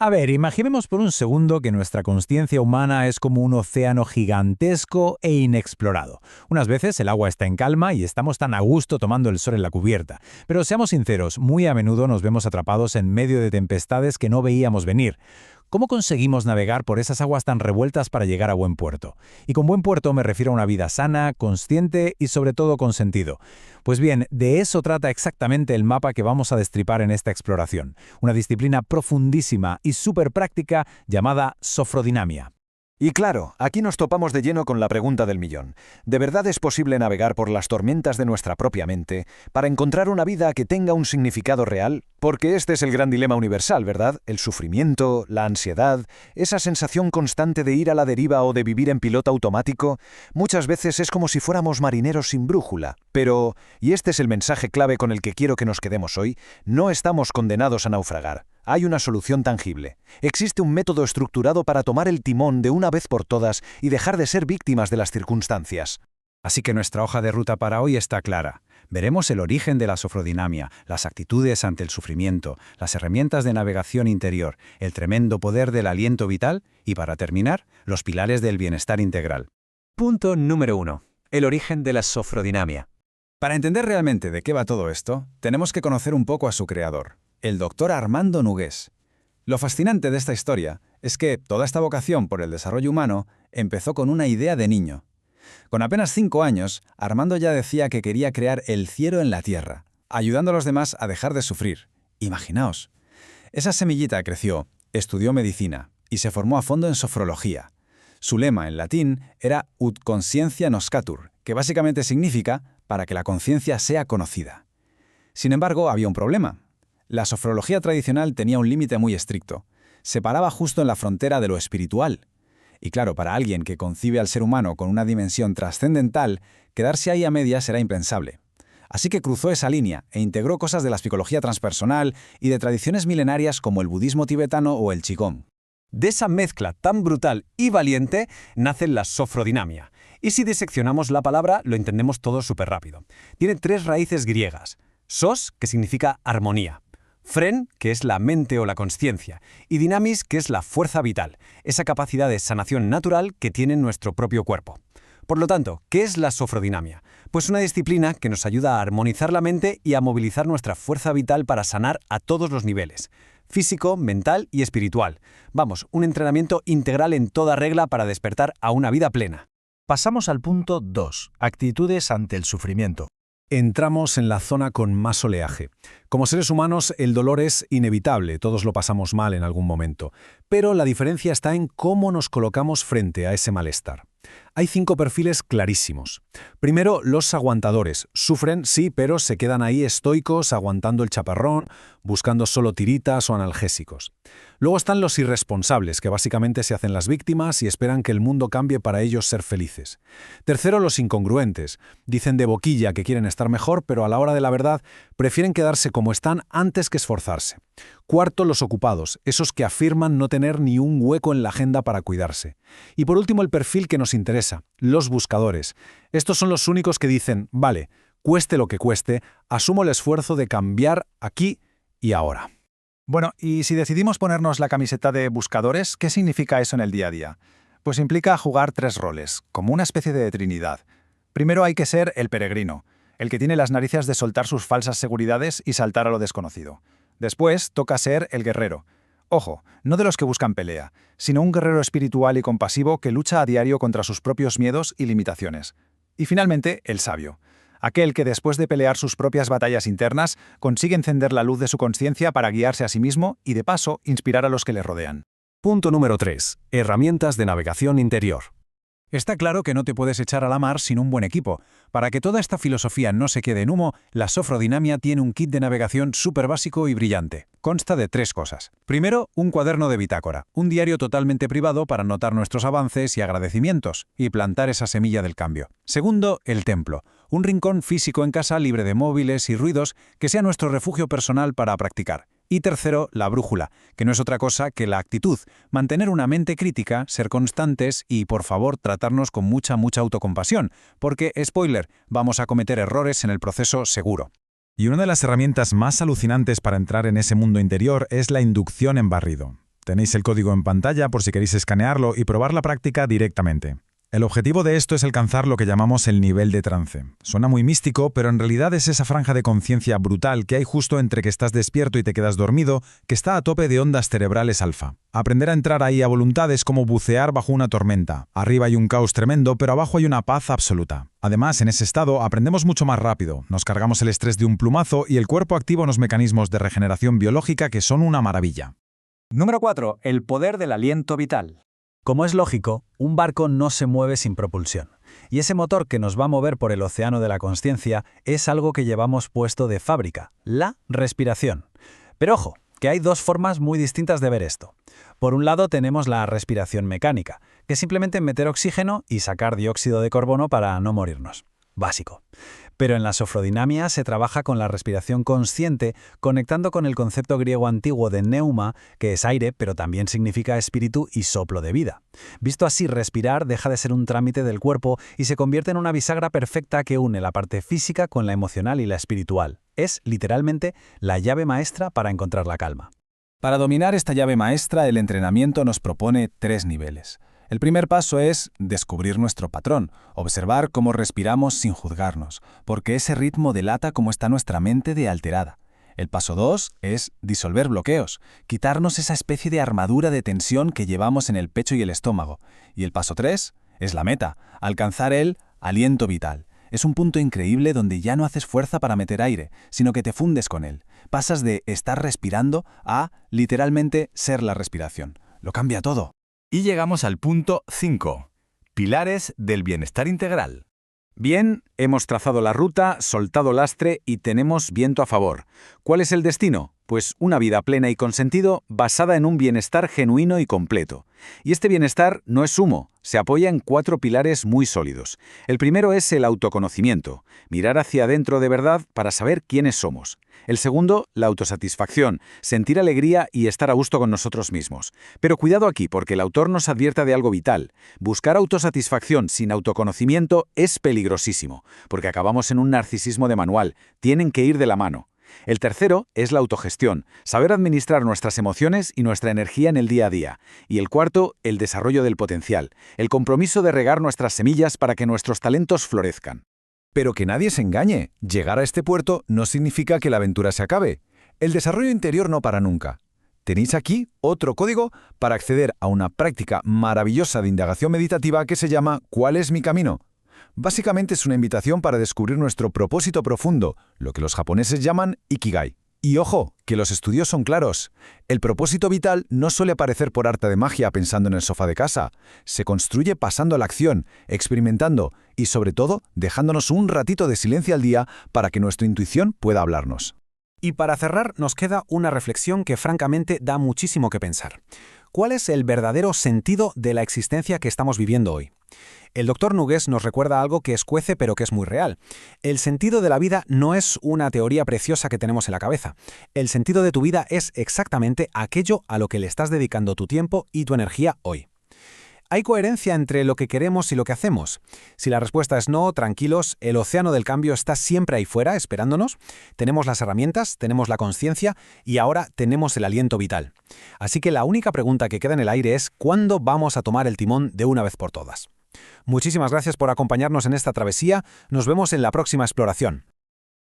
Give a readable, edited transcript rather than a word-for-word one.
A ver, imaginemos por un segundo que nuestra consciencia humana es como un océano gigantesco e inexplorado. Unas veces el agua está en calma y estamos tan a gusto tomando el sol en la cubierta. Pero seamos sinceros, muy a menudo nos vemos atrapados en medio de tempestades que no veíamos venir. ¿Cómo conseguimos navegar por esas aguas tan revueltas para llegar a buen puerto? Y con buen puerto me refiero a una vida sana, consciente y sobre todo con sentido. Pues bien, de eso trata exactamente el mapa que vamos a destripar en esta exploración, una disciplina profundísima y súper práctica llamada sofrodinamia. Y claro, aquí nos topamos de lleno con la pregunta del millón. ¿De verdad es posible navegar por las tormentas de nuestra propia mente para encontrar una vida que tenga un significado real? Porque este es el gran dilema universal, ¿verdad? El sufrimiento, la ansiedad, esa sensación constante de ir a la deriva o de vivir en piloto automático, muchas veces es como si fuéramos marineros sin brújula. Pero, y este es el mensaje clave con el que quiero que nos quedemos hoy, no estamos condenados a naufragar. Hay una solución tangible. Existe un método estructurado para tomar el timón de una vez por todas y dejar de ser víctimas de las circunstancias. Así que nuestra hoja de ruta para hoy está clara. Veremos el origen de la sofrodinamia, las actitudes ante el sufrimiento, las herramientas de navegación interior, el tremendo poder del aliento vital y, para terminar, los pilares del bienestar integral. Punto número 1. El origen de la sofrodinamia. Para entender realmente de qué va todo esto, tenemos que conocer un poco a su creador, el doctor Armando Nogués. Lo fascinante de esta historia es que toda esta vocación por el desarrollo humano empezó con una idea de niño. Con apenas 5 años, Armando ya decía que quería crear el cielo en la tierra, ayudando a los demás a dejar de sufrir. Imaginaos. Esa semillita creció, estudió medicina y se formó a fondo en sofrología. Su lema en latín era ut conscientia noscatur, que básicamente significa para que la conciencia sea conocida. Sin embargo, había un problema. La sofrología tradicional tenía un límite muy estricto. Se paraba justo en la frontera de lo espiritual. Y claro, para alguien que concibe al ser humano con una dimensión trascendental, quedarse ahí a medias era impensable. Así que cruzó esa línea e integró cosas de la psicología transpersonal y de tradiciones milenarias como el budismo tibetano o el qigong. De esa mezcla tan brutal y valiente nace la sofrodinamia. Y si diseccionamos la palabra, lo entendemos todo súper rápido. Tiene 3 raíces griegas. Sos, que significa armonía. Fren, que es la mente o la consciencia, y dinamis, que es la fuerza vital, esa capacidad de sanación natural que tiene nuestro propio cuerpo. Por lo tanto, ¿qué es la sofrodinamia? Pues una disciplina que nos ayuda a armonizar la mente y a movilizar nuestra fuerza vital para sanar a todos los niveles, físico, mental y espiritual. Vamos, un entrenamiento integral en toda regla para despertar a una vida plena. Pasamos al punto 2, actitudes ante el sufrimiento. Entramos en la zona con más oleaje. Como seres humanos, el dolor es inevitable, todos lo pasamos mal en algún momento. Pero la diferencia está en cómo nos colocamos frente a ese malestar. Hay 5 perfiles clarísimos. Primero, los aguantadores. Sufren, sí, pero se quedan ahí estoicos, aguantando el chaparrón, buscando solo tiritas o analgésicos. Luego están los irresponsables, que básicamente se hacen las víctimas y esperan que el mundo cambie para ellos ser felices. Tercero, los incongruentes. Dicen de boquilla que quieren estar mejor, pero a la hora de la verdad prefieren quedarse como están antes que esforzarse. Cuarto, los ocupados, esos que afirman no tener ni un hueco en la agenda para cuidarse. Y por último, el perfil que nos interesa, los buscadores. Estos son los únicos que dicen, vale, cueste lo que cueste, asumo el esfuerzo de cambiar aquí y ahora. Bueno, y si decidimos ponernos la camiseta de buscadores, ¿qué significa eso en el día a día? Pues implica jugar 3 roles, como una especie de trinidad. Primero hay que ser el peregrino, el que tiene las narices de soltar sus falsas seguridades y saltar a lo desconocido. Después toca ser el guerrero. Ojo, no de los que buscan pelea, sino un guerrero espiritual y compasivo que lucha a diario contra sus propios miedos y limitaciones. Y finalmente, el sabio. Aquel que después de pelear sus propias batallas internas, consigue encender la luz de su conciencia para guiarse a sí mismo y, de paso, inspirar a los que le rodean. Punto número 3. Herramientas de navegación interior. Está claro que no te puedes echar a la mar sin un buen equipo. Para que toda esta filosofía no se quede en humo, la sofrodinamia tiene un kit de navegación súper básico y brillante. Consta de 3 cosas. Primero, un cuaderno de bitácora, un diario totalmente privado para anotar nuestros avances y agradecimientos, y plantar esa semilla del cambio. Segundo, el templo, un rincón físico en casa libre de móviles y ruidos que sea nuestro refugio personal para practicar. Y tercero, la brújula, que no es otra cosa que la actitud, mantener una mente crítica, ser constantes y, por favor, tratarnos con mucha autocompasión, porque, spoiler, vamos a cometer errores en el proceso seguro. Y una de las herramientas más alucinantes para entrar en ese mundo interior es la inducción en barrido. Tenéis el código en pantalla por si queréis escanearlo y probar la práctica directamente. El objetivo de esto es alcanzar lo que llamamos el nivel de trance. Suena muy místico, pero en realidad es esa franja de conciencia brutal que hay justo entre que estás despierto y te quedas dormido, que está a tope de ondas cerebrales alfa. Aprender a entrar ahí a voluntad es como bucear bajo una tormenta. Arriba hay un caos tremendo, pero abajo hay una paz absoluta. Además, en ese estado aprendemos mucho más rápido, nos cargamos el estrés de un plumazo y el cuerpo activa unos mecanismos de regeneración biológica que son una maravilla. Número 4. El poder del aliento vital. Como es lógico, un barco no se mueve sin propulsión. Y ese motor que nos va a mover por el océano de la consciencia es algo que llevamos puesto de fábrica, la respiración. Pero ojo, que hay dos formas muy distintas de ver esto. Por un lado tenemos la respiración mecánica, que es simplemente meter oxígeno y sacar dióxido de carbono para no morirnos. Básico. Pero en la sofrodinamia se trabaja con la respiración consciente, conectando con el concepto griego antiguo de neuma, que es aire, pero también significa espíritu y soplo de vida. Visto así, respirar deja de ser un trámite del cuerpo y se convierte en una bisagra perfecta que une la parte física con la emocional y la espiritual. Es, literalmente, la llave maestra para encontrar la calma. Para dominar esta llave maestra, el entrenamiento nos propone 3 niveles. El primer paso es descubrir nuestro patrón, observar cómo respiramos sin juzgarnos, porque ese ritmo delata cómo está nuestra mente de alterada. El paso 2 es disolver bloqueos, quitarnos esa especie de armadura de tensión que llevamos en el pecho y el estómago. Y el paso 3 es la meta, alcanzar el aliento vital. Es un punto increíble donde ya no haces fuerza para meter aire, sino que te fundes con él. Pasas de estar respirando a, literalmente, ser la respiración. Lo cambia todo. Y llegamos al punto 5. Pilares del bienestar integral. Bien, hemos trazado la ruta, soltado lastre y tenemos viento a favor. ¿Cuál es el destino? Pues una vida plena y con sentido basada en un bienestar genuino y completo. Y este bienestar no es humo, se apoya en 4 pilares muy sólidos. El primero es el autoconocimiento, mirar hacia adentro de verdad para saber quiénes somos. El segundo, la autosatisfacción, sentir alegría y estar a gusto con nosotros mismos. Pero cuidado aquí, porque el autor nos advierte de algo vital. Buscar autosatisfacción sin autoconocimiento es peligrosísimo, porque acabamos en un narcisismo de manual. Tienen que ir de la mano. El tercero es la autogestión, saber administrar nuestras emociones y nuestra energía en el día a día. Y el cuarto, el desarrollo del potencial, el compromiso de regar nuestras semillas para que nuestros talentos florezcan. Pero que nadie se engañe, llegar a este puerto no significa que la aventura se acabe. El desarrollo interior no para nunca. Tenéis aquí otro código para acceder a una práctica maravillosa de indagación meditativa que se llama ¿Cuál es mi camino? Básicamente es una invitación para descubrir nuestro propósito profundo, lo que los japoneses llaman Ikigai. Y ojo, que los estudios son claros. El propósito vital no suele aparecer por arte de magia pensando en el sofá de casa. Se construye pasando a la acción, experimentando y, sobre todo, dejándonos un ratito de silencio al día para que nuestra intuición pueda hablarnos. Y para cerrar, nos queda una reflexión que francamente da muchísimo que pensar. ¿Cuál es el verdadero sentido de la existencia que estamos viviendo hoy? El Dr. Nugués nos recuerda algo que escuece pero que es muy real. El sentido de la vida no es una teoría preciosa que tenemos en la cabeza. El sentido de tu vida es exactamente aquello a lo que le estás dedicando tu tiempo y tu energía hoy. ¿Hay coherencia entre lo que queremos y lo que hacemos? Si la respuesta es no, tranquilos, el océano del cambio está siempre ahí fuera, esperándonos. Tenemos las herramientas, tenemos la conciencia y ahora tenemos el aliento vital. Así que la única pregunta que queda en el aire es ¿cuándo vamos a tomar el timón de una vez por todas? Muchísimas gracias por acompañarnos en esta travesía. Nos vemos en la próxima exploración.